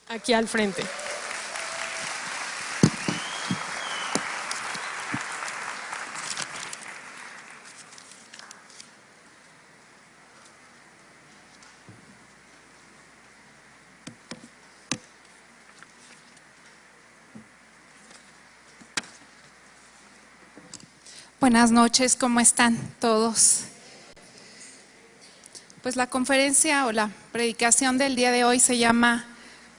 Aquí al frente. Buenas noches, ¿cómo están todos? Pues la conferencia o la predicación del día de hoy se llama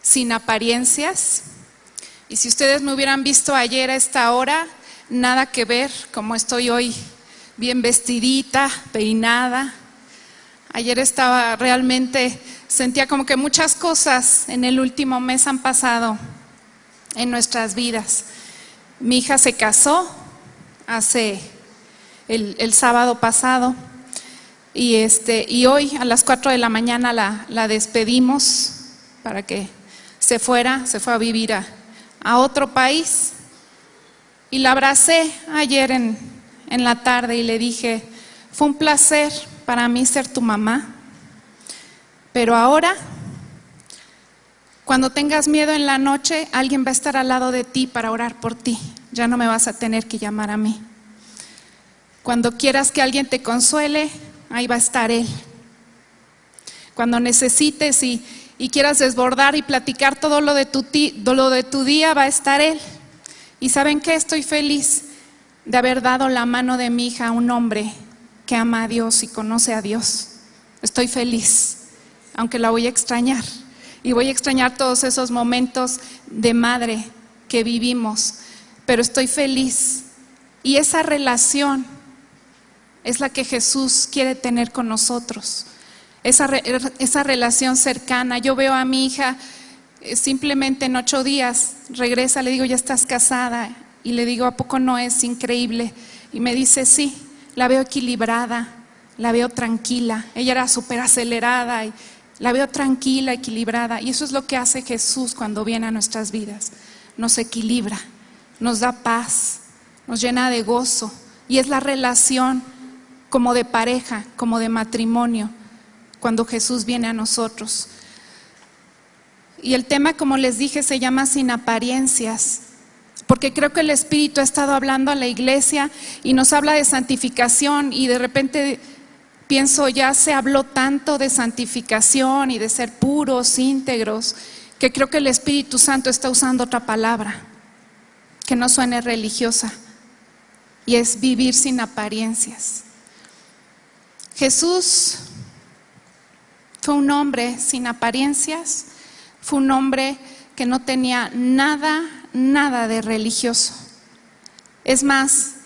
Sin apariencias. Y si ustedes me hubieran visto ayer a esta hora, nada que ver como estoy hoy, bien vestidita, peinada. Ayer estaba realmente, sentía como que muchas cosas en el último mes han pasado en nuestras vidas. Mi hija se casó hace el sábado pasado y hoy a las 4 de la mañana la despedimos para que se fue a vivir a otro país, y la abracé ayer en la tarde y le dije: fue un placer para mí ser tu mamá, pero ahora, cuando tengas miedo en la noche, alguien va a estar al lado de ti para orar por ti, ya no me vas a tener que llamar a mí. Cuando quieras que alguien te consuele, ahí va a estar Él. Cuando necesites y quieras desbordar y platicar todo lo de tu día, va a estar Él. Y ¿saben qué? Estoy feliz de haber dado la mano de mi hija a un hombre que ama a Dios y conoce a Dios. Estoy feliz, aunque la voy a extrañar. Y voy a extrañar todos esos momentos de madre que vivimos, pero estoy feliz. Y esa relación es la que Jesús quiere tener con nosotros. Esa relación cercana. Yo veo a mi hija simplemente en 8 días, regresa, le digo: ¿ya estás casada? Y le digo: ¿a poco no es increíble? Y me dice: sí, la veo equilibrada, la veo tranquila. Ella era súper acelerada y la veo tranquila, equilibrada. Y eso es lo que hace Jesús cuando viene a nuestras vidas. Nos equilibra, nos da paz, nos llena de gozo. Y es la relación como de pareja, como de matrimonio, cuando Jesús viene a nosotros. Y el tema, como les dije, se llama Sin apariencias, porque creo que el Espíritu ha estado hablando a la iglesia y nos habla de santificación, y de repente pienso, ya se habló tanto de santificación y de ser puros, íntegros, que creo que el Espíritu Santo está usando otra palabra que no suene religiosa, y es vivir sin apariencias. Jesús fue un hombre sin apariencias, fue un hombre que no tenía nada de religioso. Es más,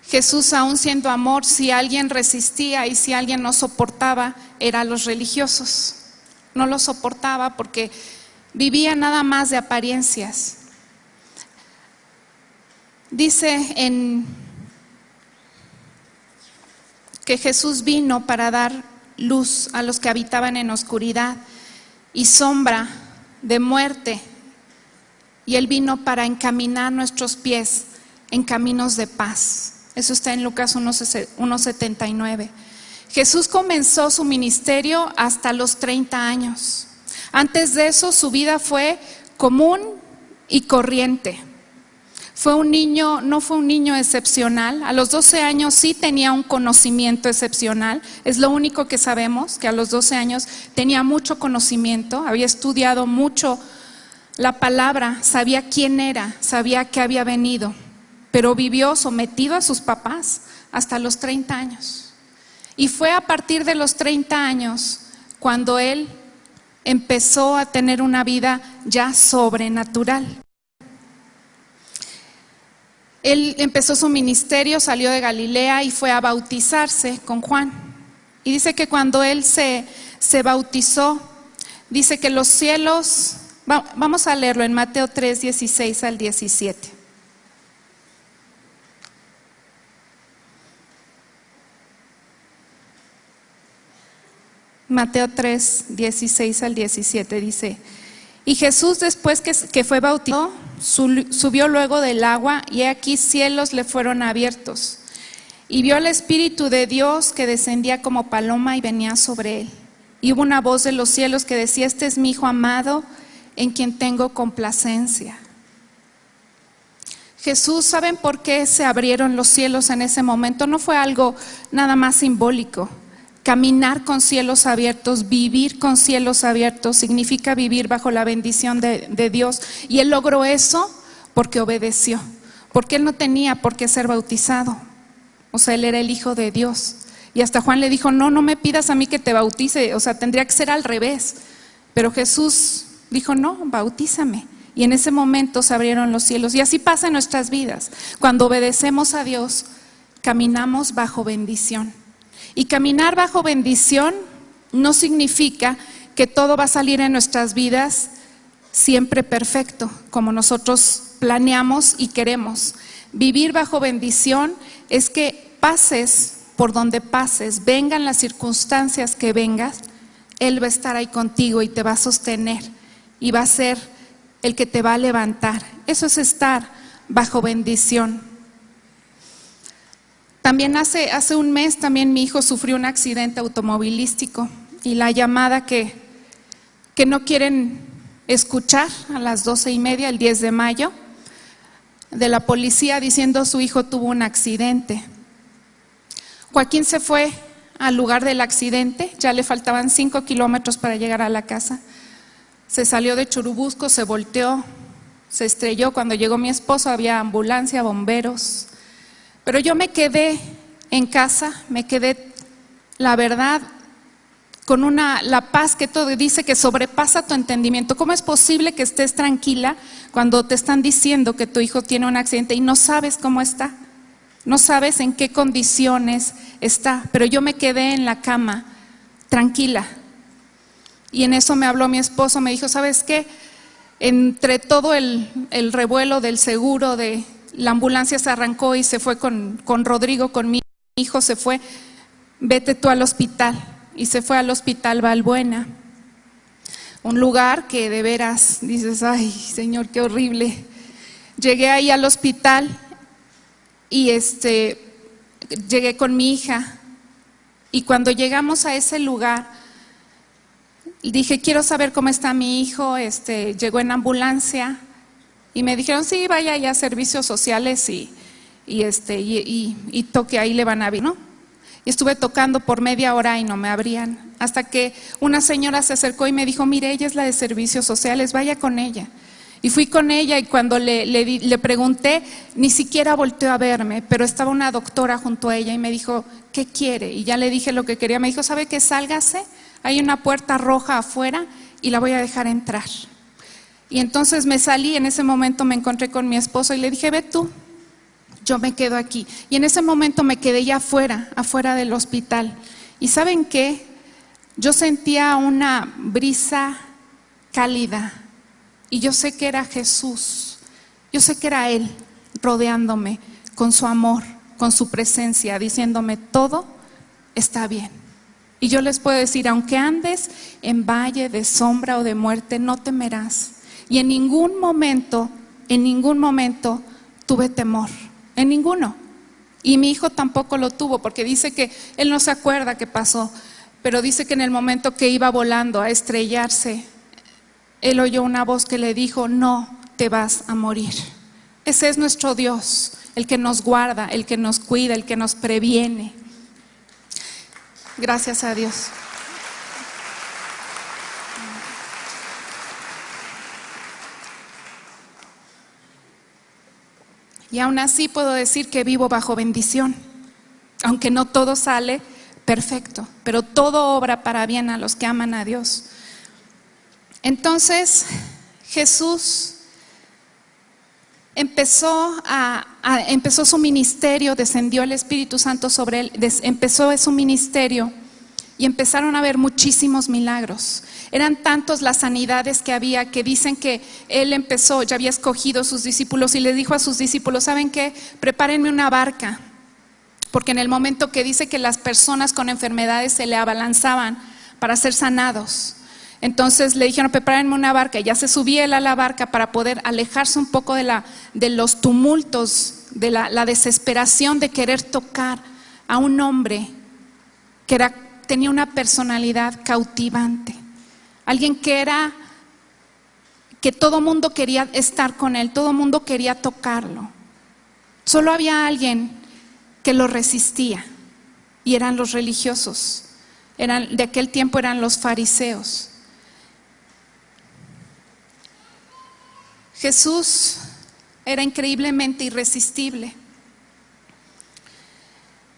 Jesús, aún siendo amor, si alguien resistía y si alguien no soportaba, eran los religiosos. No lo soportaba porque vivía nada más de apariencias. Dice que Jesús vino para dar luz a los que habitaban en oscuridad y sombra de muerte, y Él vino para encaminar nuestros pies en caminos de paz. Eso está en Lucas 1:79. Jesús comenzó su ministerio hasta los 30 años. Antes de eso, su vida fue común y corriente. No fue un niño excepcional. A los 12 años sí tenía un conocimiento excepcional. Es lo único que sabemos, que a los 12 años tenía mucho conocimiento, había estudiado mucho la palabra, sabía quién era, sabía que había venido, pero vivió sometido a sus papás hasta los 30 años. Y fue a partir de los 30 años cuando él empezó a tener una vida ya sobrenatural. Él empezó su ministerio, salió de Galilea y fue a bautizarse con Juan. Y dice que cuando él se bautizó, dice que los cielos, vamos a leerlo en Mateo 3:16 al 17. Mateo 3, 16 al 17 dice: y Jesús, después que fue bautizado, subió luego del agua, y he aquí cielos le fueron abiertos, y vio al Espíritu de Dios que descendía como paloma y venía sobre él. Y hubo una voz de los cielos que decía: este es mi Hijo amado, en quien tengo complacencia. Jesús, ¿saben por qué se abrieron los cielos en ese momento? No fue algo nada más simbólico. Caminar con cielos abiertos, vivir con cielos abiertos, significa vivir bajo la bendición de Dios. Y Él logró eso porque obedeció, porque Él no tenía por qué ser bautizado. O sea, Él era el Hijo de Dios. Y hasta Juan le dijo: no me pidas a mí que te bautice, o sea, tendría que ser al revés. Pero Jesús dijo: no, bautízame. Y en ese momento se abrieron los cielos. Y así pasa en nuestras vidas. Cuando obedecemos a Dios, caminamos bajo bendición. Y caminar bajo bendición no significa que todo va a salir en nuestras vidas siempre perfecto, como nosotros planeamos y queremos. Vivir bajo bendición es que pases por donde pases, vengan las circunstancias que vengas, Él va a estar ahí contigo y te va a sostener y va a ser el que te va a levantar. Eso es estar bajo bendición. También hace un mes también mi hijo sufrió un accidente automovilístico, y la llamada que no quieren escuchar a las 12:30 el 10 de mayo de la policía diciendo: su hijo tuvo un accidente. Joaquín se fue al lugar del accidente, ya le faltaban 5 kilómetros para llegar a la casa. Se salió de Churubusco, se volteó, se estrelló. Cuando llegó mi esposo había ambulancia, bomberos. Pero yo me quedé en casa, me quedé, la verdad, con la paz que todo dice que sobrepasa tu entendimiento. ¿Cómo es posible que estés tranquila cuando te están diciendo que tu hijo tiene un accidente y no sabes cómo está? No sabes en qué condiciones está. Pero yo me quedé en la cama, tranquila. Y en eso me habló mi esposo, me dijo: ¿sabes qué? Entre todo el revuelo del seguro, de la ambulancia se arrancó y se fue con Rodrigo, con mi hijo, se fue, vete tú al hospital. Y se fue al hospital Valbuena, un lugar que de veras dices: ay, Señor, qué horrible. Llegué ahí al hospital y llegué con mi hija, y cuando llegamos a ese lugar dije: quiero saber cómo está mi hijo. Llegó en ambulancia y me dijeron: sí, vaya allá a servicios sociales y toque, ahí le van a abrir, ¿no? Y estuve tocando por media hora y no me abrían, hasta que una señora se acercó y me dijo: mire, ella es la de servicios sociales, vaya con ella. Y fui con ella, y cuando le pregunté, ni siquiera volteó a verme, pero estaba una doctora junto a ella y me dijo: ¿qué quiere? Y ya le dije lo que quería. Me dijo: ¿sabe qué? Sálgase, hay una puerta roja afuera y la voy a dejar entrar. Y entonces me salí. En ese momento me encontré con mi esposo y le dije: ve tú, yo me quedo aquí. Y en ese momento me quedé ya afuera del hospital. Y ¿saben qué? Yo sentía una brisa cálida, y yo sé que era Jesús, yo sé que era Él rodeándome con su amor, con su presencia, diciéndome: todo está bien. Y yo les puedo decir: aunque andes en valle de sombra o de muerte, no temerás. Y en ningún momento tuve temor, en ninguno. Y mi hijo tampoco lo tuvo, porque dice que él no se acuerda qué pasó, pero dice que en el momento que iba volando a estrellarse, él oyó una voz que le dijo: no te vas a morir. Ese es nuestro Dios, el que nos guarda, el que nos cuida, el que nos previene. Gracias a Dios. Y aún así puedo decir que vivo bajo bendición, aunque no todo sale perfecto, pero todo obra para bien a los que aman a Dios. Entonces Jesús empezó su ministerio, descendió el Espíritu Santo sobre él, empezó su ministerio y empezaron a haber muchísimos milagros. Eran tantos las sanidades que había, que dicen que él empezó, ya había escogido sus discípulos y le dijo a sus discípulos: ¿saben qué? Prepárenme una barca, porque en el momento que dice que las personas con enfermedades se le abalanzaban para ser sanados. Entonces le dijeron, prepárenme una barca, y ya se subía él a la barca para poder alejarse un poco de los tumultos, de la desesperación de querer tocar a un hombre que tenía una personalidad cautivante, alguien que todo mundo quería estar con él, todo mundo quería tocarlo. Solo había alguien que lo resistía, y eran los religiosos. De aquel tiempo eran los fariseos. Jesús era increíblemente irresistible.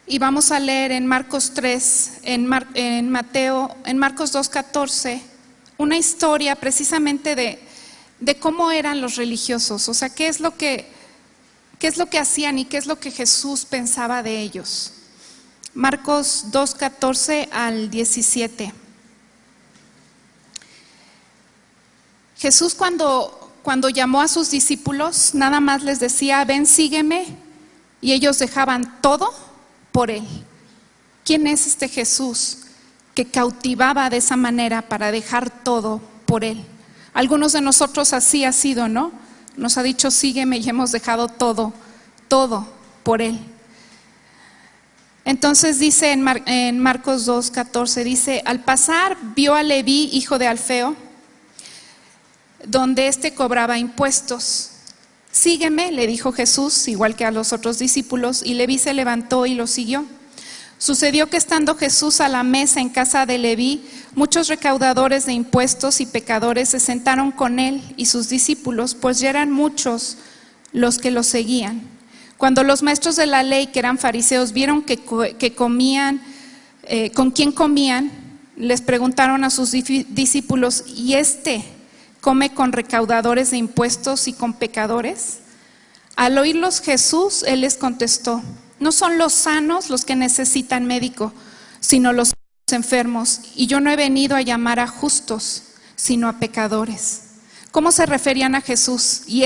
Y vamos a leer en Marcos 3, en Marcos 2:14, una historia precisamente de cómo eran los religiosos, o sea, qué es lo que hacían y qué es lo que Jesús pensaba de ellos. Marcos 2:14 al 17. Jesús cuando llamó a sus discípulos, nada más les decía, ven, sígueme, y ellos dejaban todo por él. ¿Quién es este Jesús que cautivaba de esa manera para dejar todo por él? Algunos de nosotros así ha sido, ¿no? Nos ha dicho, sígueme, y hemos dejado todo por él. Entonces dice en Marcos 2:14, dice, al pasar vio a Leví, hijo de Alfeo, donde éste cobraba impuestos. Sígueme, le dijo Jesús, igual que a los otros discípulos, y Leví se levantó y lo siguió. Sucedió que estando Jesús a la mesa en casa de Leví, muchos recaudadores de impuestos y pecadores se sentaron con él y sus discípulos, pues ya eran muchos los que lo seguían. Cuando los maestros de la ley, que eran fariseos, vieron que comían, con quién comían, les preguntaron a sus discípulos, ¿y este come con recaudadores de impuestos y con pecadores? Al oírlos Jesús, él les contestó, no son los sanos los que necesitan médico, sino los enfermos, y yo no he venido a llamar a justos, sino a pecadores. ¿Cómo se referían a Jesús? Y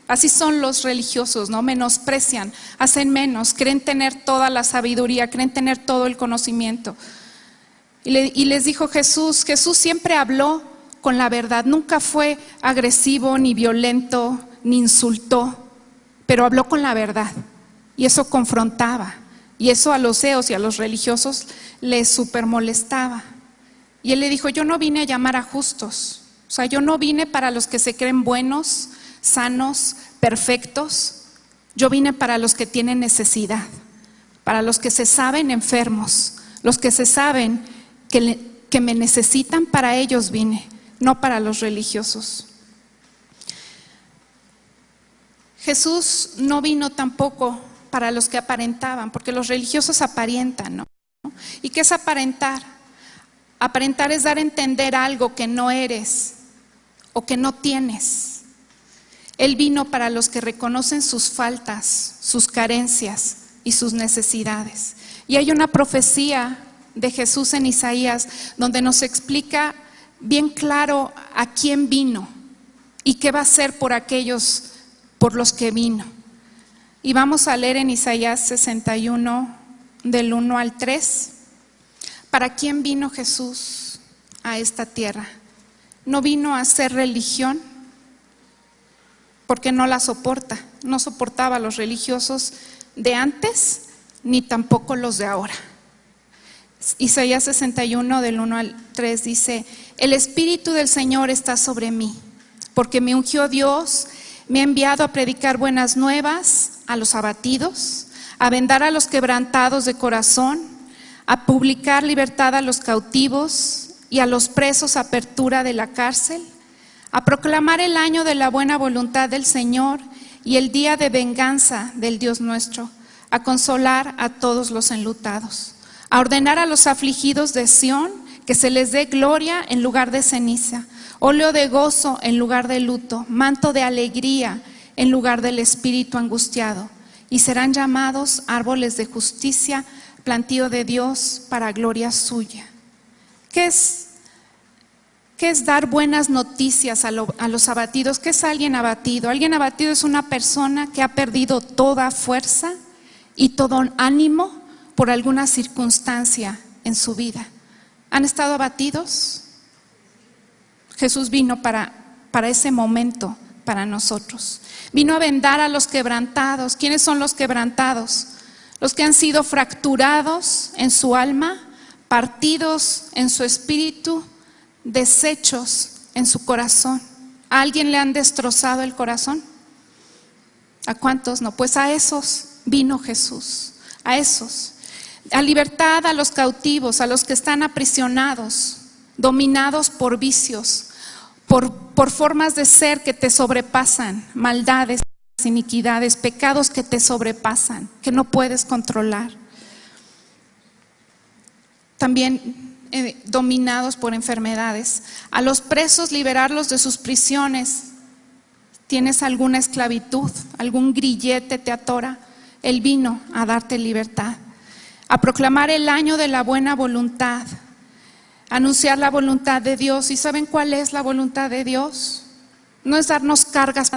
así son los religiosos, ¿no? Menosprecian, hacen menos, creen tener toda la sabiduría, creen tener todo el conocimiento. Y les dijo Jesús siempre habló con la verdad, nunca fue agresivo, ni violento, ni insultó, pero habló con la verdad, y eso confrontaba, y eso a los eos y a los religiosos les súper molestaba. Y él le dijo, yo no vine a llamar a justos, o sea, yo no vine para los que se creen buenos, sanos, perfectos, yo vine para los que tienen necesidad, para los que se saben enfermos, los que se saben que me necesitan, para ellos vine, no para los religiosos. Jesús no vino tampoco para los que aparentaban, porque los religiosos aparentan, ¿no? ¿Y qué es aparentar? Aparentar es dar a entender algo que no eres o que no tienes. Él vino para los que reconocen sus faltas, sus carencias y sus necesidades. Y hay una profecía de Jesús en Isaías donde nos explica bien claro a quién vino y qué va a hacer por aquellos por los que vino. Y vamos a leer en Isaías 61 del 1 al 3. ¿Para quién vino Jesús a esta tierra? No vino a hacer religión, porque no la soporta, no soportaba a los religiosos de antes, ni tampoco los de ahora. Isaías 61 del 1 al 3 dice, el Espíritu del Señor está sobre mí, porque me ungió Dios, me ha enviado a predicar buenas nuevas a los abatidos, a vendar a los quebrantados de corazón, a publicar libertad a los cautivos y a los presos apertura de la cárcel, a proclamar el año de la buena voluntad del Señor y el día de venganza del Dios nuestro, a consolar a todos los enlutados, a ordenar a los afligidos de Sión que se les dé gloria en lugar de ceniza, óleo de gozo en lugar de luto, manto de alegría en lugar del espíritu angustiado, y serán llamados árboles de justicia, plantío de Dios para gloria suya. ¿Qué es dar buenas noticias a los abatidos? ¿Qué es alguien abatido? Alguien abatido es una persona que ha perdido toda fuerza y todo ánimo por alguna circunstancia en su vida. ¿Han estado abatidos? Jesús vino para ese momento, para nosotros. Vino a vendar a los quebrantados. ¿Quiénes son los quebrantados? Los que han sido fracturados en su alma, partidos en su espíritu, deshechos en su corazón. ¿A alguien le han destrozado el corazón? ¿A cuántos no? Pues a esos vino Jesús, a esos. A libertad a los cautivos, a los que están aprisionados, dominados por vicios, por formas de ser que te sobrepasan, maldades, iniquidades, pecados que te sobrepasan, que no puedes controlar. También dominados por enfermedades. A los presos liberarlos de sus prisiones. ¿Tienes alguna esclavitud? ¿Algún grillete te atora? Él vino a darte libertad. A proclamar el año de la buena voluntad. Anunciar la voluntad de Dios. ¿Y saben cuál es la voluntad de Dios? No es darnos cargas,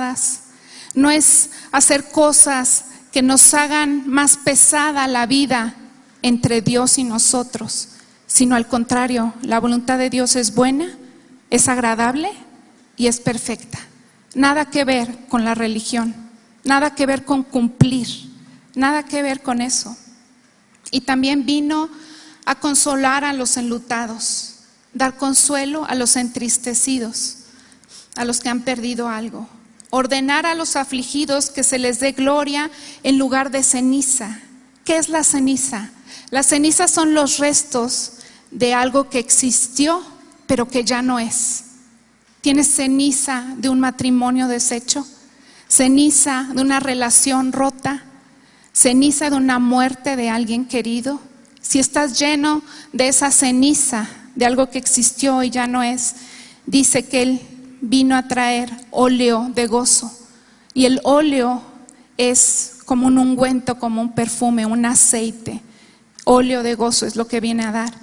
no es hacer cosas que nos hagan más pesada la vida entre Dios y nosotros, sino al contrario, la voluntad de Dios es buena, es agradable y es perfecta. Nada que ver con la religión, nada que ver con cumplir, nada que ver con eso. Y también vino a consolar a los enlutados, dar consuelo a los entristecidos, a los que han perdido algo. Ordenar a los afligidos que se les dé gloria en lugar de ceniza. ¿Qué es la ceniza? Las cenizas son los restos de algo que existió, pero que ya no es. ¿Tienes ceniza de un matrimonio deshecho? ¿Ceniza de una relación rota? ¿Ceniza de una muerte de alguien querido? Si estás lleno de esa ceniza, de algo que existió y ya no es, dice que Él vino a traer óleo de gozo. Y el óleo es como un ungüento, como un perfume, un aceite. Óleo de gozo es lo que viene a dar.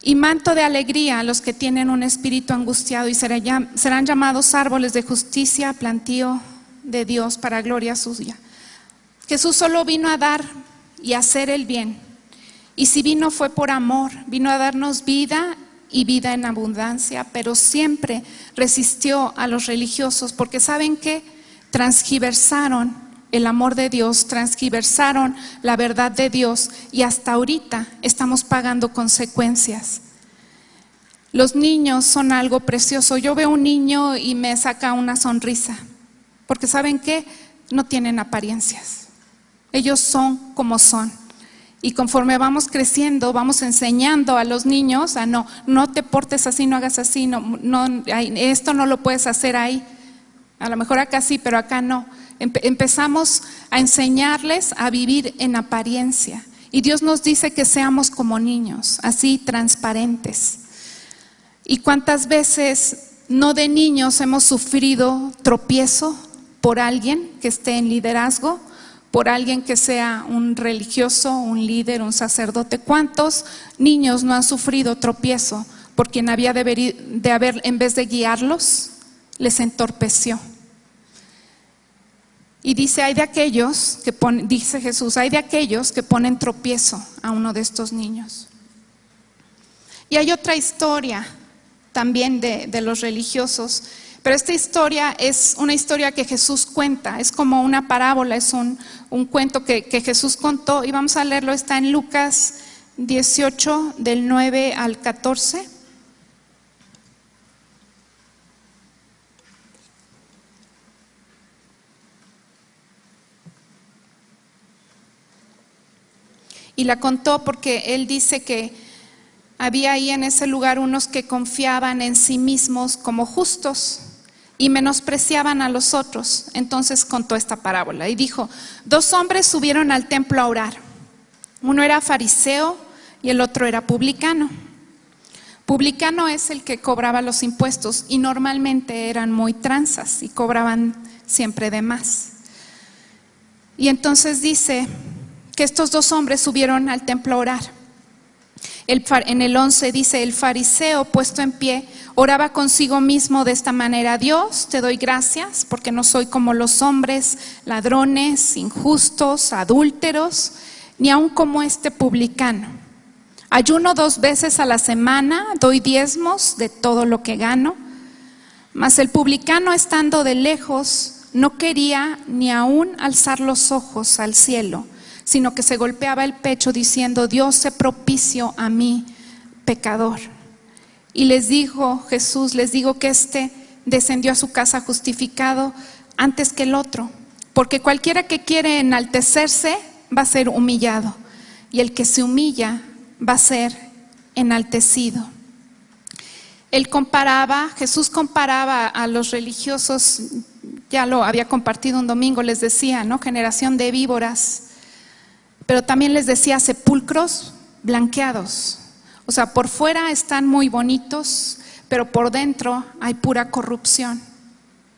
Y manto de alegría a los que tienen un espíritu angustiado, y serán llamados árboles de justicia, plantío de Dios para gloria suya. Jesús solo vino a dar y a hacer el bien. Y si vino fue por amor, vino a darnos vida y vida en abundancia, pero siempre resistió a los religiosos, porque ¿saben qué? Transgiversaron el amor de Dios, transgiversaron la verdad de Dios, y hasta ahorita estamos pagando consecuencias. Los niños son algo precioso. Yo veo un niño y me saca una sonrisa, porque ¿saben qué? No tienen apariencias. Ellos son como son. Y conforme vamos creciendo, vamos enseñando a los niños a no te portes así, no hagas así, esto no lo puedes hacer ahí. A lo mejor acá sí, pero acá no. Empezamos a enseñarles a vivir en apariencia. Y Dios nos dice que seamos como niños, así transparentes. ¿Y cuántas veces no de niños hemos sufrido tropiezo por alguien que esté en liderazgo? Por alguien que sea un religioso, un líder, un sacerdote. ¿Cuántos niños no han sufrido tropiezo por quien había de haber, en vez de guiarlos, les entorpeció? Y dice, dice Jesús, hay de aquellos que ponen tropiezo a uno de estos niños. Y hay otra historia también de los religiosos. Pero esta historia es una historia que Jesús cuenta, es como una parábola, es un cuento que Jesús contó, y vamos a leerlo, está en Lucas 18, del 9 al 14. Y la contó porque él dice que había ahí en ese lugar unos que confiaban en sí mismos como justos y menospreciaban a los otros. Entonces contó esta parábola y dijo: 2 hombres subieron al templo a orar. Uno era fariseo y el otro era publicano. Publicano es el que cobraba los impuestos, y normalmente eran muy tranzas y cobraban siempre de más. Y entonces dice que estos 2 hombres subieron al templo a orar. En el 11 dice: el fariseo, puesto en pie, oraba consigo mismo de esta manera: Dios, te doy gracias porque no soy como los hombres, ladrones, injustos, adúlteros, ni aun como este publicano. Ayuno 2 veces a la semana, doy diezmos de todo lo que gano. Mas el publicano, estando de lejos, no quería ni aún alzar los ojos al cielo, sino que se golpeaba el pecho diciendo: Dios, sé propicio a mí, pecador. Y les dijo Jesús, les digo que éste descendió a su casa justificado antes que el otro, porque cualquiera que quiere enaltecerse va a ser humillado, y el que se humilla va a ser enaltecido. Jesús comparaba a los religiosos, ya lo había compartido un domingo, les decía, ¿no? Generación de víboras, pero también les decía sepulcros blanqueados. O sea, por fuera están muy bonitos, pero por dentro hay pura corrupción.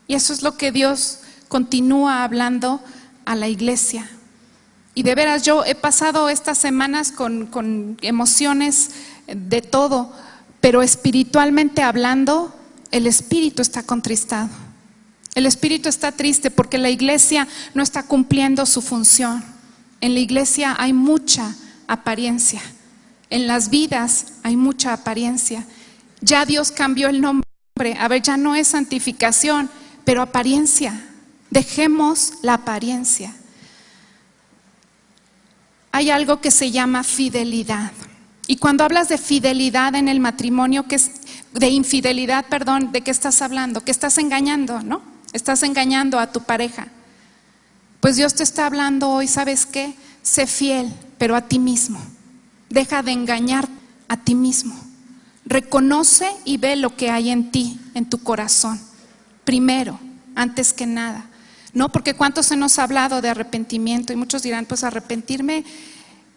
Y eso es lo que Dios continúa hablando a la iglesia. Y de veras, yo he pasado estas semanas con emociones de todo, pero espiritualmente hablando, el espíritu está contristado. El espíritu está triste porque la iglesia no está cumpliendo su función. En la iglesia hay mucha apariencia. En las vidas hay mucha apariencia. Ya Dios cambió el nombre. A ver, ya no es santificación, pero apariencia. Dejemos la apariencia. Hay algo que se llama fidelidad. Y cuando hablas de fidelidad en el matrimonio, de infidelidad, perdón, ¿de qué estás hablando? Que estás engañando, ¿no? Estás engañando a tu pareja. Pues Dios te está hablando hoy, ¿sabes qué? Sé fiel, pero a ti mismo. Deja de engañar a ti mismo. Reconoce y ve lo que hay en ti, en tu corazón. Primero, antes que nada. No, porque cuánto se nos ha hablado de arrepentimiento y muchos dirán, pues arrepentirme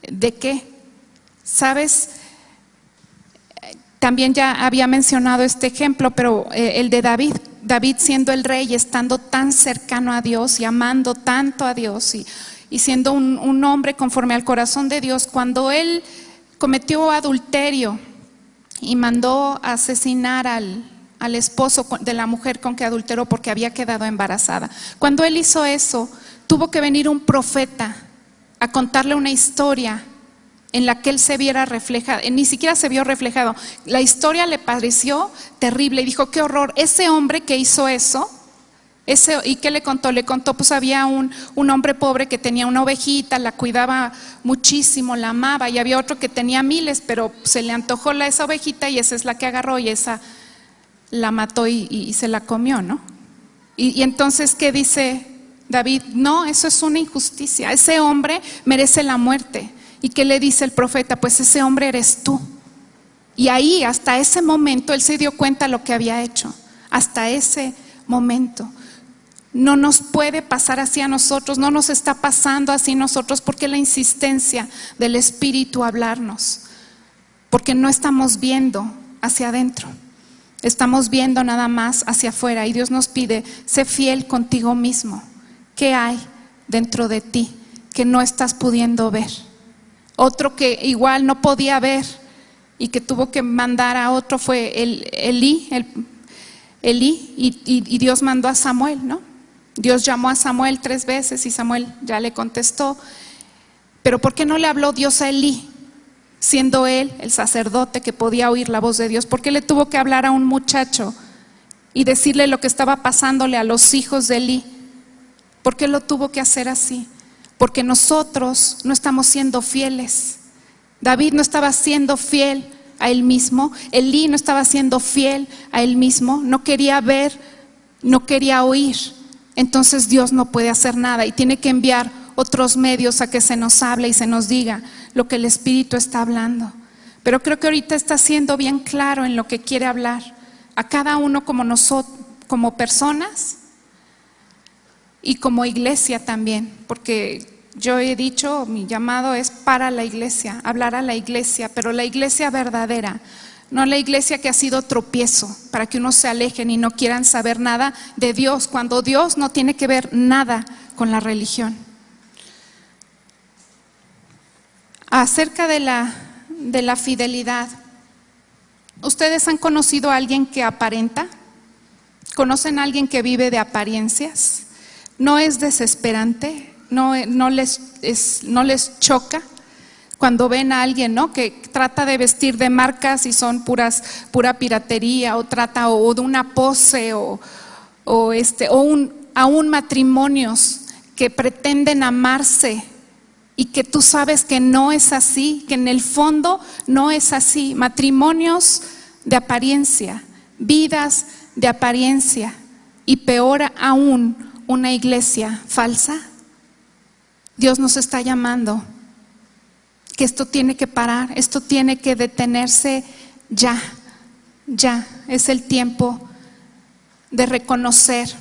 ¿de qué? ¿Sabes? También ya había mencionado este ejemplo, pero el de David siendo el rey, estando tan cercano a Dios y amando tanto a Dios y siendo un hombre conforme al corazón de Dios, cuando él cometió adulterio y mandó a asesinar al esposo de la mujer con que adulteró porque había quedado embarazada. Cuando él hizo eso, tuvo que venir un profeta a contarle una historia en la que él se viera reflejado. Ni siquiera se vio reflejado. La historia le pareció terrible y dijo: qué horror, ese hombre que hizo eso. ¿Y qué le contó? Le contó, pues había un hombre pobre que tenía una ovejita, la cuidaba muchísimo, la amaba, y había otro que tenía miles, pero se le antojó esa ovejita y esa es la que agarró y esa la mató y se la comió, ¿no? Y entonces, ¿qué dice David? No, eso es una injusticia, ese hombre merece la muerte. ¿Y qué le dice el profeta? Pues ese hombre eres tú. Y ahí, hasta ese momento, él se dio cuenta de lo que había hecho. Hasta ese momento. No nos puede pasar así a nosotros, no nos está pasando así a nosotros, porque la insistencia del Espíritu a hablarnos. Porque no estamos viendo hacia adentro. Estamos viendo nada más hacia afuera. Y Dios nos pide: sé fiel contigo mismo. ¿Qué hay dentro de ti que no estás pudiendo ver? Otro que igual no podía ver y que tuvo que mandar a otro fue Elí, y Dios mandó a Samuel, ¿no? Dios llamó a Samuel 3 veces y Samuel ya le contestó. Pero ¿por qué no le habló Dios a Elí, siendo él el sacerdote que podía oír la voz de Dios? ¿Por qué le tuvo que hablar a un muchacho y decirle lo que estaba pasándole a los hijos de Elí? ¿Por qué lo tuvo que hacer así? Porque nosotros no estamos siendo fieles. David no estaba siendo fiel a él mismo. Elí no estaba siendo fiel a él mismo. No quería ver, no quería oír. Entonces Dios no puede hacer nada y tiene que enviar otros medios a que se nos hable y se nos diga lo que el Espíritu está hablando. Pero creo que ahorita está siendo bien claro en lo que quiere hablar a cada uno como nosotros, como personas y como iglesia también, porque yo he dicho, mi llamado es para la iglesia, hablar a la iglesia, pero la iglesia verdadera, no la iglesia que ha sido tropiezo para que unos se alejen y no quieran saber nada de Dios, cuando Dios no tiene que ver nada con la religión. Acerca de la fidelidad, ¿ustedes han conocido a alguien que aparenta? ¿Conocen a alguien que vive de apariencias? ¿No es desesperante? ¿No les choca? Cuando ven a alguien, ¿no?, que trata de vestir de marcas y son pura piratería, o trata o de una pose, aún matrimonios que pretenden amarse y que tú sabes que no es así, que en el fondo no es así. Matrimonios de apariencia, vidas de apariencia, y peor aún, una iglesia falsa. Dios nos está llamando que esto tiene que parar, esto tiene que detenerse ya. Es el tiempo de reconocer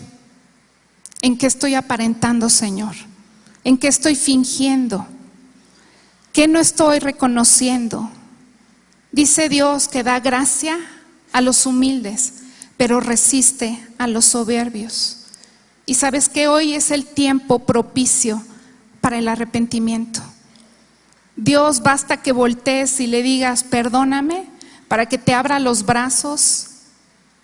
en qué estoy aparentando, Señor, en qué estoy fingiendo, qué no estoy reconociendo. Dice Dios que da gracia a los humildes, pero resiste a los soberbios. Y sabes que hoy es el tiempo propicio para el arrepentimiento. Dios, basta que voltees y le digas perdóname, para que te abra los brazos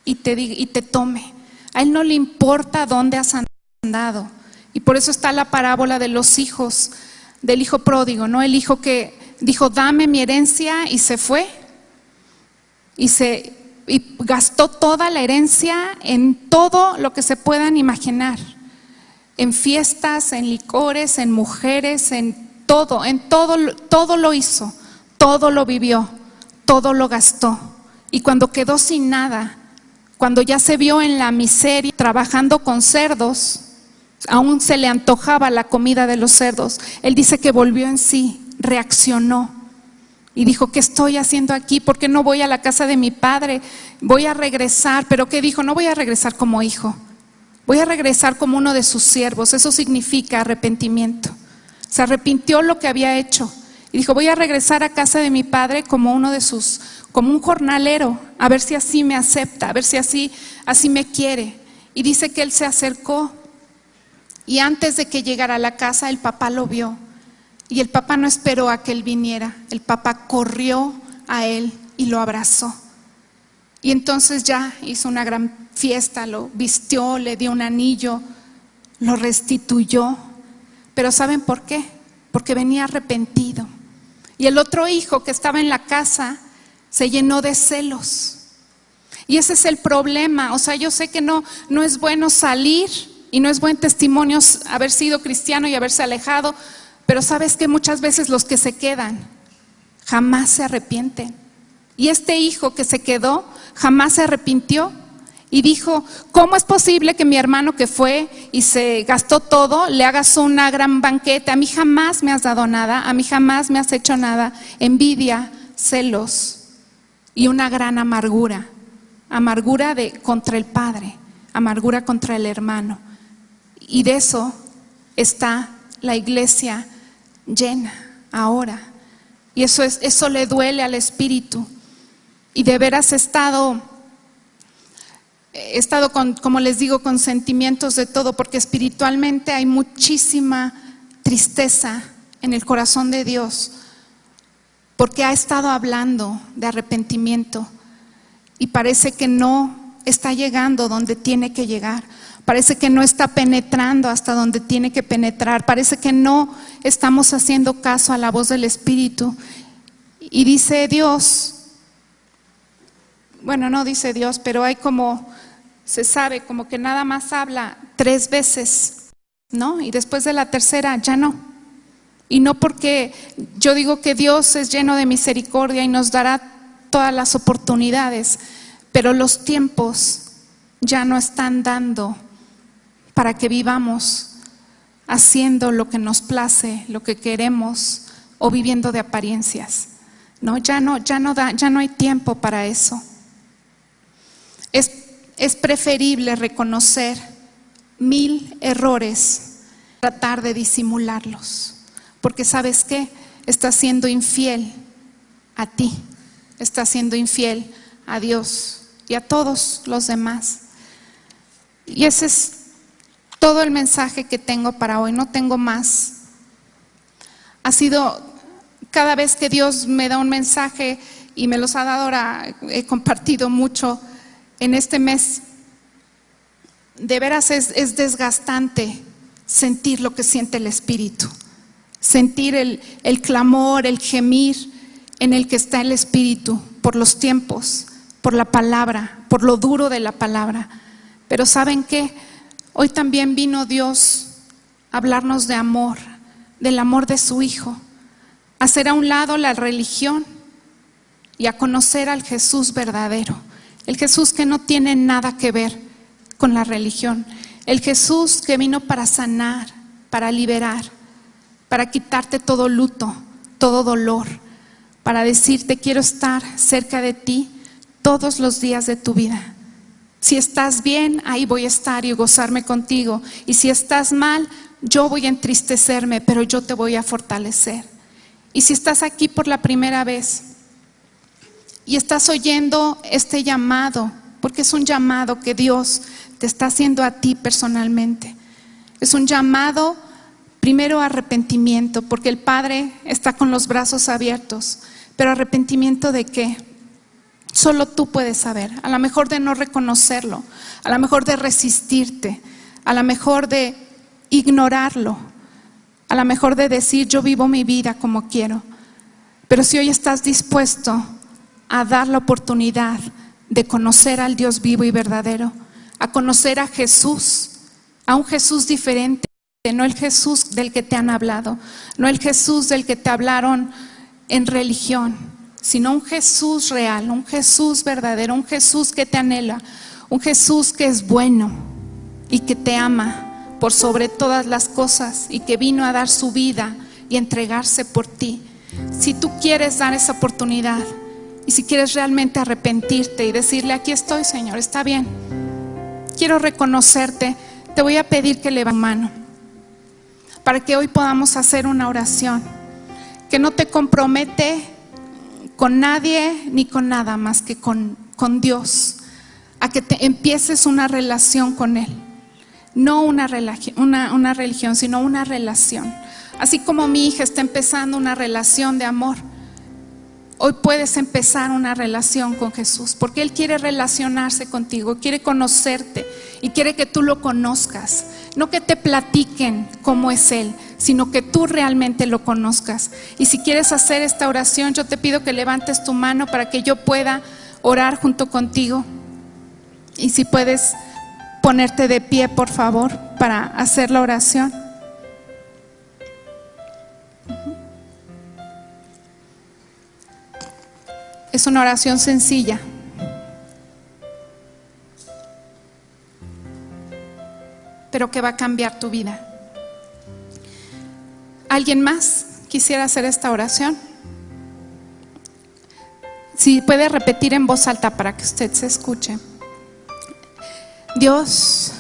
y te tome. A Él no le importa dónde has andado. Y por eso está la parábola de los hijos, del hijo pródigo, ¿no? El hijo que dijo dame mi herencia y se fue y gastó toda la herencia en todo lo que se puedan imaginar, en fiestas, en licores, en mujeres, en todo lo hizo, todo lo vivió, todo lo gastó. Y cuando quedó sin nada, cuando ya se vio en la miseria, trabajando con cerdos, aún se le antojaba la comida de los cerdos, él dice que volvió en sí, reaccionó y dijo, ¿qué estoy haciendo aquí? ¿Por qué no voy a la casa de mi padre? Voy a regresar. ¿Pero qué dijo? No voy a regresar como hijo, voy a regresar como uno de sus siervos. Eso significa arrepentimiento. Se arrepintió lo que había hecho y dijo, voy a regresar a casa de mi padre como como un jornalero, a ver si así me acepta, a ver si así me quiere. Y dice que él se acercó y antes de que llegara a la casa el papá lo vio y el papá no esperó a que él viniera, el papá corrió a él y lo abrazó. Y entonces ya hizo una gran fiesta, lo vistió, le dio un anillo, lo restituyó. Pero ¿saben por qué? Porque venía arrepentido. Y el otro hijo que estaba en la casa se llenó de celos. Y ese es el problema. O sea, yo sé que no es bueno salir y no es buen testimonio haber sido cristiano y haberse alejado, pero sabes que muchas veces los que se quedan jamás se arrepienten. Y este hijo que se quedó jamás se arrepintió. Y dijo, ¿cómo es posible que mi hermano que fue y se gastó todo, le hagas una gran banquete? A mí jamás me has dado nada, a mí jamás me has hecho nada. Envidia, celos y una gran amargura. Amargura contra el padre, amargura contra el hermano. Y de eso está la iglesia llena ahora. Y eso le duele al espíritu. Y de veras he estado como les digo, con sentimientos de todo, porque espiritualmente hay muchísima tristeza en el corazón de Dios, porque ha estado hablando de arrepentimiento y parece que no está llegando donde tiene que llegar, parece que no está penetrando hasta donde tiene que penetrar, parece que no estamos haciendo caso a la voz del Espíritu. Y dice Dios, bueno, no dice Dios, pero hay se sabe como que nada más habla 3 veces, ¿no? Y después de la tercera ya no. Y no porque yo digo que Dios es lleno de misericordia y nos dará todas las oportunidades, pero los tiempos ya no están dando para que vivamos haciendo lo que nos place, lo que queremos o viviendo de apariencias. No, ya no hay tiempo para eso. Es preferible reconocer 1000 errores, tratar de disimularlos, porque ¿sabes qué? Estás siendo infiel a ti, estás siendo infiel a Dios y a todos los demás. Y ese es todo el mensaje que tengo para hoy, no tengo más. Ha sido cada vez que Dios me da un mensaje y me los ha dado ahora, he compartido mucho en este mes. De veras es desgastante sentir lo que siente el Espíritu. sentir el clamor, el gemir en el que está el Espíritu por los tiempos, por la palabra, por lo duro de la palabra. Pero ¿saben qué? Hoy también vino Dios a hablarnos de amor, del amor de su Hijo, a hacer a un lado la religión y a conocer al Jesús verdadero, el Jesús que no tiene nada que ver con la religión, el Jesús que vino para sanar, para liberar, para quitarte todo luto, todo dolor, para decirte quiero estar cerca de ti todos los días de tu vida. Si estás bien, ahí voy a estar y gozarme contigo. Y si estás mal, yo voy a entristecerme, pero yo te voy a fortalecer. Y si estás aquí por la primera vez y estás oyendo este llamado, porque es un llamado que Dios te está haciendo a ti personalmente. Es un llamado primero a arrepentimiento, porque el Padre está con los brazos abiertos. Pero arrepentimiento ¿de qué? Solo tú puedes saber. A lo mejor de no reconocerlo, a lo mejor de resistirte, a lo mejor de ignorarlo, a lo mejor de decir yo vivo mi vida como quiero. Pero si hoy estás dispuesto a dar la oportunidad de conocer al Dios vivo y verdadero, a conocer a Jesús, a un Jesús diferente, no el Jesús del que te han hablado, no el Jesús del que te hablaron en religión, sino un Jesús real, un Jesús verdadero, un Jesús que te anhela, un Jesús que es bueno y que te ama por sobre todas las cosas y que vino a dar su vida y entregarse por ti. Si tú quieres dar esa oportunidad y si quieres realmente arrepentirte y decirle aquí estoy, Señor, está bien, quiero reconocerte, te voy a pedir que levantes tu mano para que hoy podamos hacer una oración que no te compromete con nadie ni con nada más que con Dios, a que te empieces una relación con Él, no una religión, sino una relación. Así como mi hija está empezando una relación de amor, hoy puedes empezar una relación con Jesús, porque Él quiere relacionarse contigo, quiere conocerte y quiere que tú lo conozcas. No que te platiquen cómo es Él, sino que tú realmente lo conozcas. Y si quieres hacer esta oración, yo te pido que levantes tu mano para que yo pueda orar junto contigo. Y si puedes ponerte de pie, por favor, para hacer la oración. Es una oración sencilla. Pero que va a cambiar tu vida. ¿Alguien más quisiera hacer esta oración? Si puede repetir en voz alta para que usted se escuche. Dios,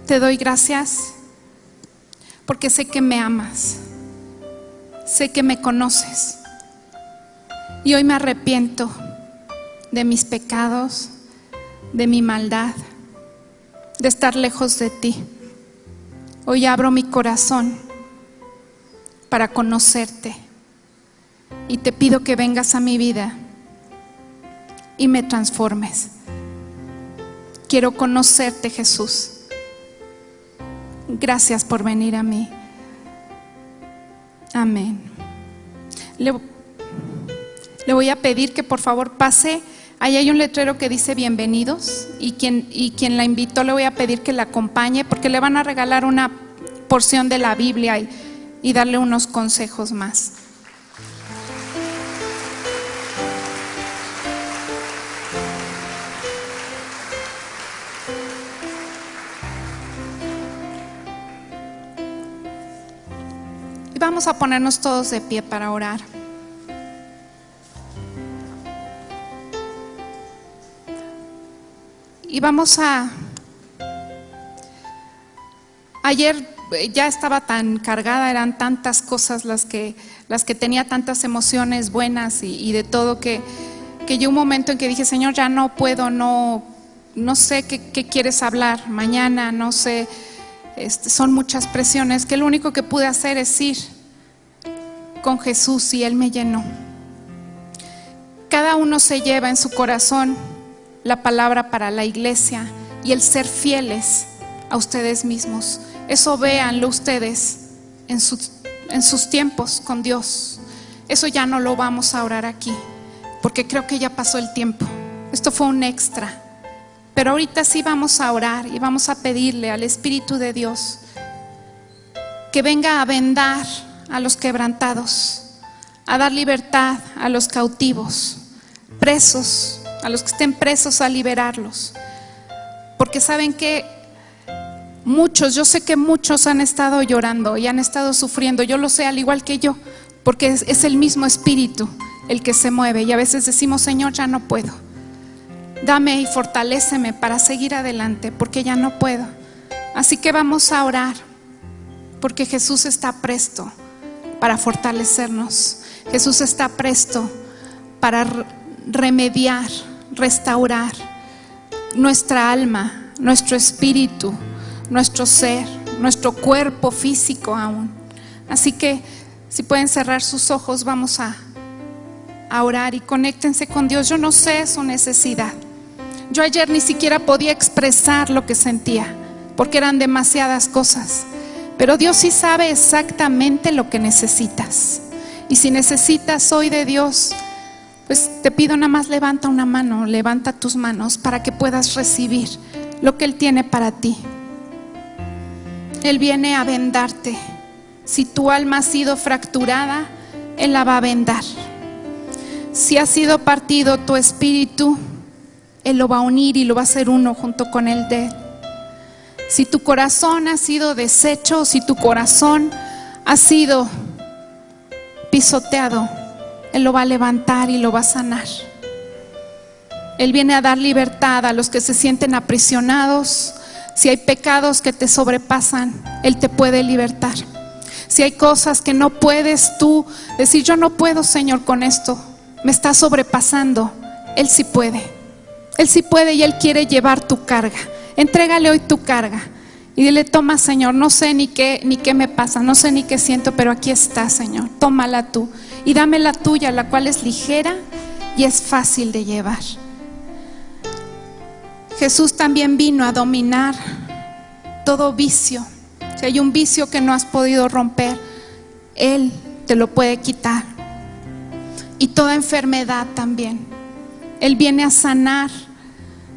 te doy gracias porque sé que me amas, sé que me conoces. Y hoy me arrepiento de mis pecados, de mi maldad, de estar lejos de ti. Hoy abro mi corazón para conocerte y te pido que vengas a mi vida y me transformes. Quiero conocerte, Jesús. Gracias por venir a mí. Amén. Le voy a pedir que por favor pase. Ahí hay un letrero que dice bienvenidos y quien la invitó le voy a pedir que la acompañe porque le van a regalar una porción de la Biblia y darle unos consejos más. Y vamos a ponernos todos de pie para orar. Y vamos ayer ya estaba tan cargada, eran tantas cosas las que tenía, tantas emociones buenas y de todo que llegó un momento en que dije, Señor, ya no puedo, no sé qué quieres hablar mañana, no sé, son muchas presiones, que lo único que pude hacer es ir con Jesús y Él me llenó. Cada uno se lleva en su corazón la palabra para la iglesia y el ser fieles a ustedes mismos. Eso véanlo ustedes en en sus tiempos con Dios. Eso ya no lo vamos a orar aquí, porque creo que ya pasó el tiempo. Esto fue un extra. Pero ahorita sí vamos a orar y vamos a pedirle al Espíritu de Dios que venga a vendar a los quebrantados, a dar libertad a los cautivos, presos, a los que estén presos, a liberarlos. Porque saben que muchos, yo sé que muchos han estado llorando y han estado sufriendo. Yo lo sé, al igual que yo, porque es el mismo Espíritu el que se mueve. Y a veces decimos: Señor, ya no puedo. Dame y fortaléceme para seguir adelante, porque ya no puedo. Así que vamos a orar, porque Jesús está presto para fortalecernos. Jesús está presto para remediar, restaurar nuestra alma, nuestro espíritu, nuestro ser, nuestro cuerpo físico aún. Así que si pueden cerrar sus ojos, vamos a orar y conéctense con Dios. Yo no sé su necesidad. Yo ayer ni siquiera podía expresar lo que sentía, porque eran demasiadas cosas. Pero Dios sí sabe exactamente lo que necesitas. Y si necesitas hoy de Dios, pues te pido nada más levanta una mano, levanta tus manos para que puedas recibir lo que Él tiene para ti. Él viene a vendarte. Si tu alma ha sido fracturada, Él la va a vendar. Si ha sido partido tu espíritu, Él lo va a unir y lo va a hacer uno junto con el de Él. Si tu corazón ha sido deshecho, si tu corazón ha sido pisoteado, Él lo va a levantar y lo va a sanar. Él viene a dar libertad a los que se sienten aprisionados. Si hay pecados que te sobrepasan, Él te puede libertar. Si hay cosas que no puedes tú decir: yo no puedo, Señor, con esto, me está sobrepasando, Él sí puede. Él sí puede y Él quiere llevar tu carga. Entrégale hoy tu carga y dile: toma, Señor, no sé ni qué me pasa, no sé ni qué siento, pero aquí está, Señor, tómala tú y dame la tuya, la cual es ligera y es fácil de llevar. Jesús también vino a dominar todo vicio. Si hay un vicio que no has podido romper, Él te lo puede quitar. Y toda enfermedad también. Él viene a sanar,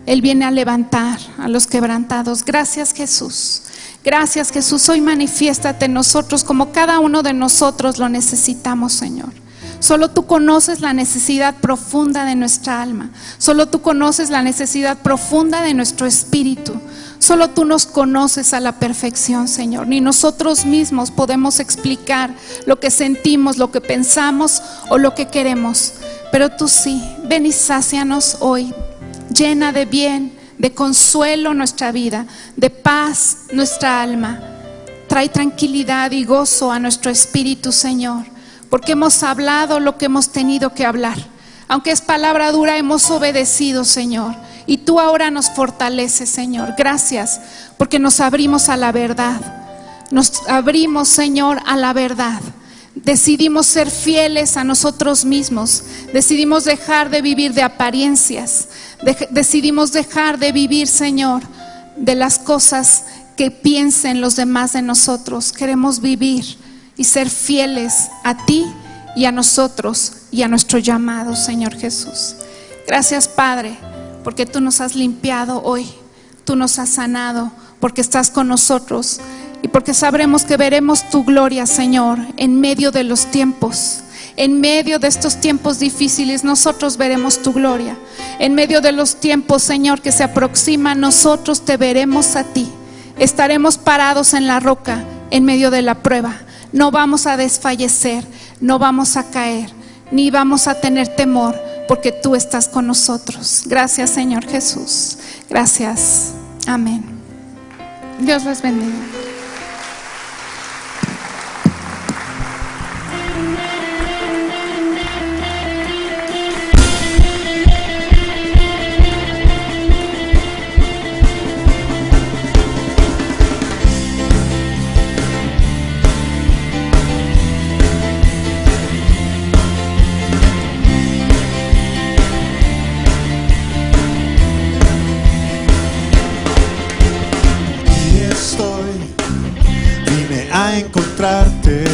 Él viene a levantar a los quebrantados. Gracias, Jesús. Gracias, Jesús. Hoy manifiéstate en nosotros como cada uno de nosotros lo necesitamos, Señor. Solo tú conoces la necesidad profunda de nuestra alma. Solo tú conoces la necesidad profunda de nuestro espíritu. Solo tú nos conoces a la perfección, Señor. Ni nosotros mismos podemos explicar lo que sentimos, lo que pensamos o lo que queremos. Pero tú sí. Ven y sácianos hoy. Llena de bien, de consuelo nuestra vida, de paz nuestra alma. Trae tranquilidad y gozo a nuestro espíritu, Señor, porque hemos hablado lo que hemos tenido que hablar. Aunque es palabra dura, hemos obedecido, Señor, y tú ahora nos fortaleces, Señor. Gracias, porque nos abrimos a la verdad. Nos abrimos, Señor, a la verdad. Decidimos ser fieles a nosotros mismos. Decidimos dejar de vivir de apariencias. Decidimos dejar de vivir, Señor, de las cosas que piensen los demás de nosotros. Queremos vivir y ser fieles a ti y a nosotros y a nuestro llamado, Señor Jesús. Gracias, Padre, porque tú nos has limpiado hoy. Tú nos has sanado, porque estás con nosotros. Y porque sabremos que veremos tu gloria, Señor, en medio de los tiempos. En medio de estos tiempos difíciles, nosotros veremos tu gloria. En medio de los tiempos, Señor, que se aproximan, nosotros te veremos a ti. Estaremos parados en la roca, en medio de la prueba. No vamos a desfallecer, no vamos a caer, ni vamos a tener temor, porque tú estás con nosotros. Gracias, Señor Jesús. Gracias. Amén. Dios les bendiga. A encontrarte,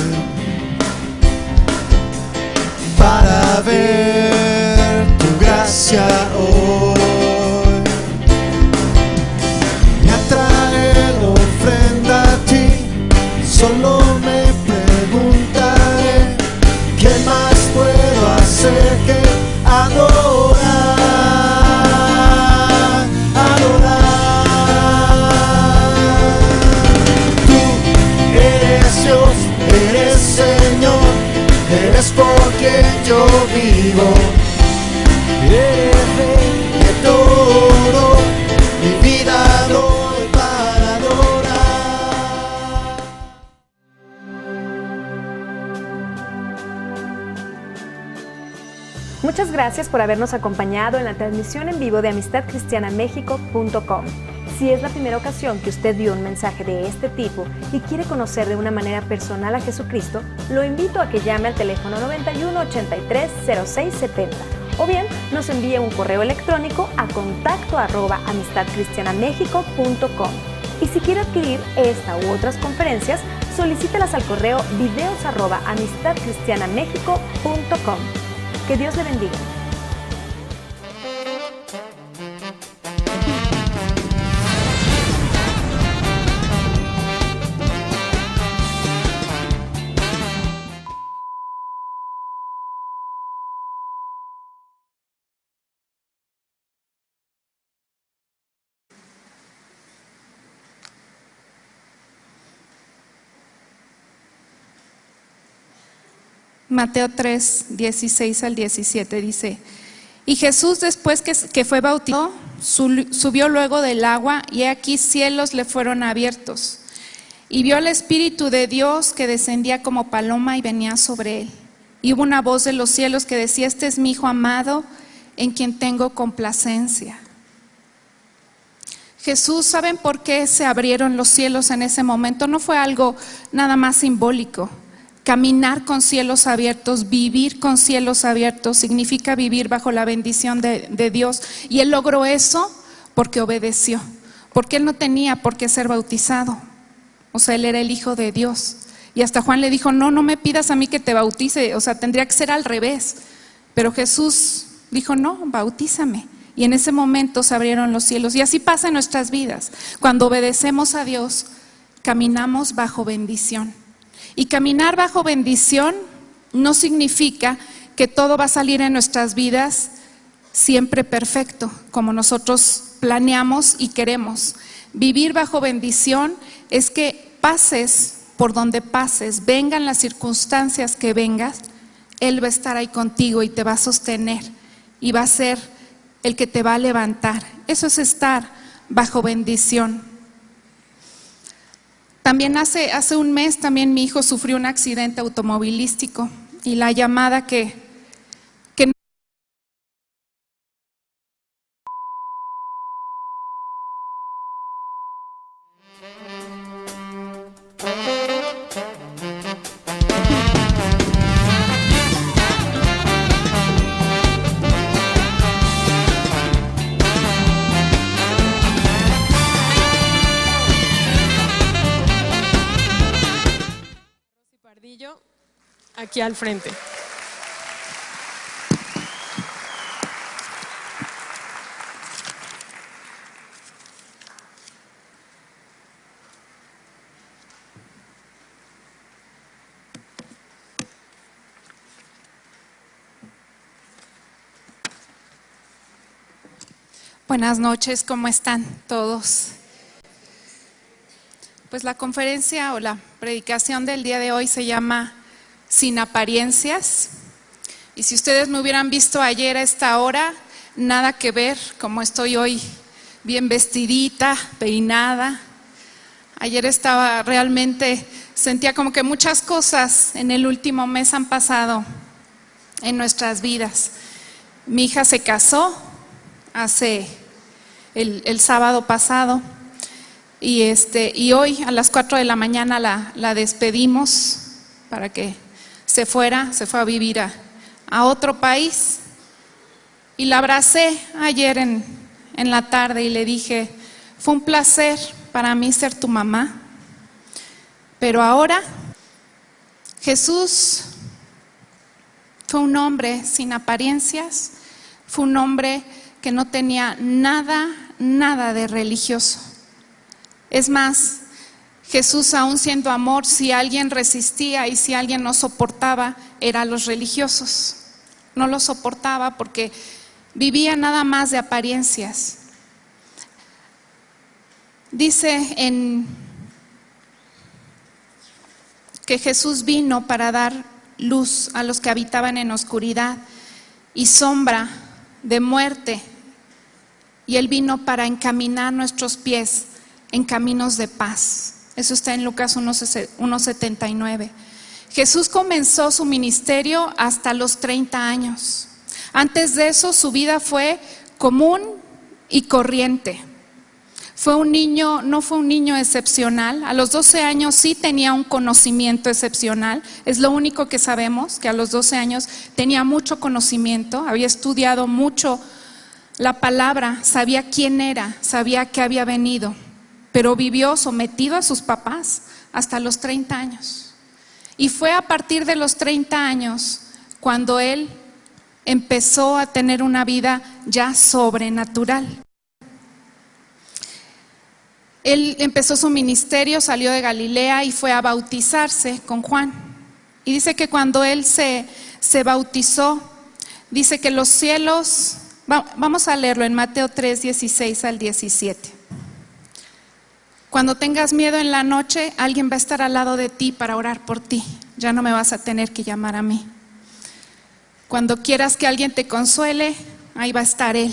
para ver tu gracia hoy. Me traer ofrenda a ti, solo me preguntaré, ¿qué más puedo hacer que adorar, adorar? Tú eres Dios, eres Señor, eres por quien yo vivo, eres Rey de todo, mi vida doy para adorar. Muchas gracias por habernos acompañado en la transmisión en vivo de amistadcristianamexico.com. Si es la primera ocasión que usted vio un mensaje de este tipo y quiere conocer de una manera personal a Jesucristo, lo invito a que llame al teléfono 91 83 06 70 o bien nos envíe un correo electrónico a contacto@amistadcristianamexico.com. Y si quiere adquirir esta u otras conferencias, solicítelas al correo videos@amistadcristianamexico.com. Que Dios le bendiga. Mateo 3, 16 al 17 dice: y Jesús, después que fue bautizado, subió luego del agua, y aquí cielos le fueron abiertos, y vio al Espíritu de Dios que descendía como paloma y venía sobre él. Y hubo una voz de los cielos que decía: este es mi Hijo amado, en quien tengo complacencia. Jesús, ¿saben por qué se abrieron los cielos en ese momento? No fue algo nada más simbólico. Caminar con cielos abiertos, vivir con cielos abiertos, significa vivir bajo la bendición de Dios. Y Él logró eso porque obedeció, porque Él no tenía por qué ser bautizado. O sea, Él era el Hijo de Dios. Y hasta Juan le dijo: no me pidas a mí que te bautice, o sea, tendría que ser al revés. Pero Jesús dijo: no, bautízame. Y en ese momento se abrieron los cielos. Y así pasa en nuestras vidas. Cuando obedecemos a Dios, caminamos bajo bendición. Y caminar bajo bendición no significa que todo va a salir en nuestras vidas siempre perfecto, como nosotros planeamos y queremos. Vivir bajo bendición es que pases por donde pases, vengan las circunstancias que vengas, Él va a estar ahí contigo y te va a sostener y va a ser el que te va a levantar. Eso es estar bajo bendición. También hace un mes también mi hijo sufrió un accidente automovilístico, y la llamada que aquí al frente. Buenas noches, ¿cómo están todos? Pues la conferencia o la predicación del día de hoy se llama Sin apariencias. Y si ustedes me hubieran visto ayer a esta hora, nada que ver como estoy hoy, bien vestidita, peinada. Ayer estaba realmente, sentía como que muchas cosas en el último mes han pasado en nuestras vidas. Mi hija se casó hace el sábado pasado, y hoy a las 4 de la mañana la despedimos para que se fue a vivir a otro país, y la abracé ayer en la tarde y le dije: fue un placer para mí ser tu mamá, pero ahora Jesús Fue un hombre sin apariencias, fue un hombre que no tenía nada de religioso. Es más, Jesús, aún siendo amor, si alguien resistía y si alguien no soportaba, eran los religiosos. No lo soportaba porque vivía nada más de apariencias. Dice que Jesús vino para dar luz a los que habitaban en oscuridad y sombra de muerte, y Él vino para encaminar nuestros pies en caminos de paz. Eso está en Lucas 1:79. Jesús comenzó su ministerio hasta los 30 años. Antes de eso, su vida fue común y corriente. No fue un niño excepcional. A los 12 años sí tenía un conocimiento excepcional. Es lo único que sabemos, que a los 12 años tenía mucho conocimiento, había estudiado mucho la palabra, sabía quién era, sabía que había venido, pero vivió sometido a sus papás hasta los 30 años. Y fue a partir de los 30 años cuando él empezó a tener una vida ya sobrenatural. Él empezó su ministerio, salió de Galilea y fue a bautizarse con Juan. Y dice que cuando él se bautizó, dice que los cielos, vamos a leerlo en Mateo 3:16 al 17. Cuando tengas miedo en la noche, alguien va a estar al lado de ti para orar por ti. Ya no me vas a tener que llamar a mí. Cuando quieras que alguien te consuele, ahí va a estar Él.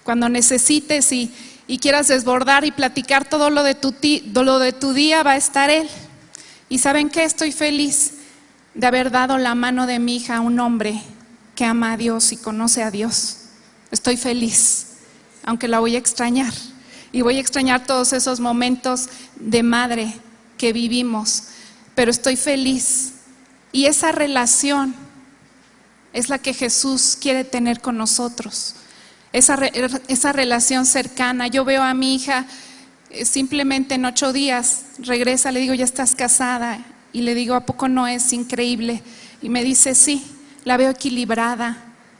Cuando necesites y quieras desbordar y platicar todo lo de tu día, va a estar Él. Y ¿saben qué? Estoy feliz de haber dado la mano de mi hija a un hombre que ama a Dios y conoce a Dios. Estoy feliz, aunque la voy a extrañar. Y voy a extrañar todos esos momentos de madre que vivimos, pero estoy feliz. Y esa relación es la que Jesús quiere tener con nosotros. Esa relación cercana. Yo veo a mi hija simplemente en 8 días, regresa, le digo, ¿ya estás casada? Y le digo, ¿a poco no es increíble? Y me dice, sí, la veo equilibrada,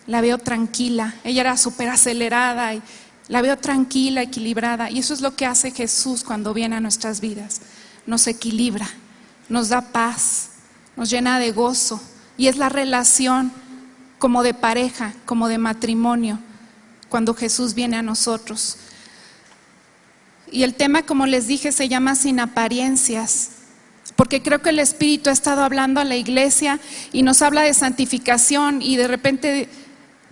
la veo tranquila. Ella era súper acelerada y la veo tranquila, equilibrada. Y eso es lo que hace Jesús cuando viene a nuestras vidas. Nos equilibra, nos da paz, nos llena de gozo. Y es la relación como de pareja, como de matrimonio, cuando Jesús viene a nosotros. Y el tema, como les dije, se llama Sin Apariencias, porque creo que el Espíritu ha estado hablando a la iglesia y nos habla de santificación, y de repente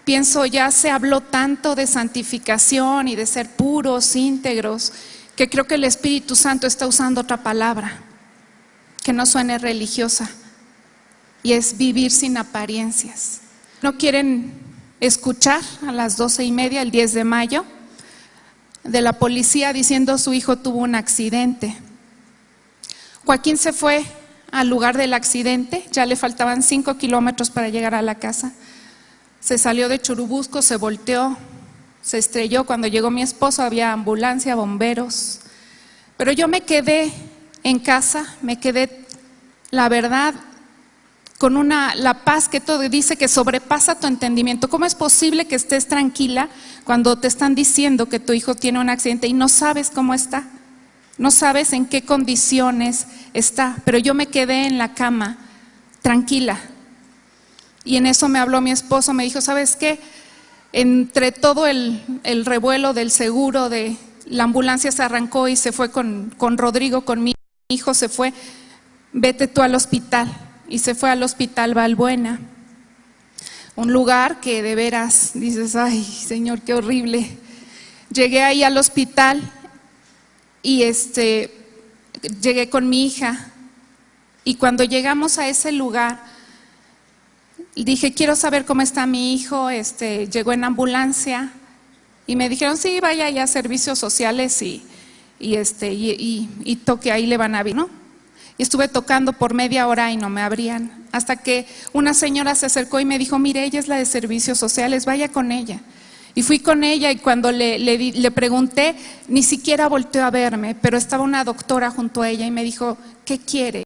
pienso, ya se habló tanto de santificación y de ser puros, íntegros, que creo que el Espíritu Santo está usando otra palabra que no suene religiosa, y es vivir sin apariencias. ¿No quieren escuchar a las 12:30, el 10 de mayo, de la policía diciendo su hijo tuvo un accidente? Joaquín se fue al lugar del accidente, ya le faltaban 5 kilómetros para llegar a la casa. Se salió de Churubusco, se volteó, se estrelló. Cuando llegó mi esposo había ambulancia, bomberos. Pero yo me quedé en casa, me quedé, la verdad, con la paz que todo dice que sobrepasa tu entendimiento. ¿Cómo es posible que estés tranquila cuando te están diciendo que tu hijo tiene un accidente y no sabes cómo está? No sabes en qué condiciones está. Pero yo me quedé en la cama, tranquila. Y en eso me habló mi esposo, me dijo, ¿sabes qué? Entre todo el revuelo del seguro, la ambulancia se arrancó y se fue con Rodrigo, con mi hijo, se fue, vete tú al hospital. Y se fue al hospital Balbuena, un lugar que de veras dices, ay Señor, qué horrible. Llegué ahí al hospital y llegué con mi hija, y cuando llegamos a ese lugar dije, quiero saber cómo está mi hijo. Llegó en ambulancia y me dijeron, sí, vaya ya a servicios sociales y toque, ahí le van a abrir, ¿no? Y estuve tocando por media hora y no me abrían, hasta que una señora se acercó y me dijo, mire, ella es la de servicios sociales, vaya con ella. Y fui con ella, y cuando le pregunté, ni siquiera volteó a verme, pero estaba una doctora junto a ella y me dijo, ¿qué quiere?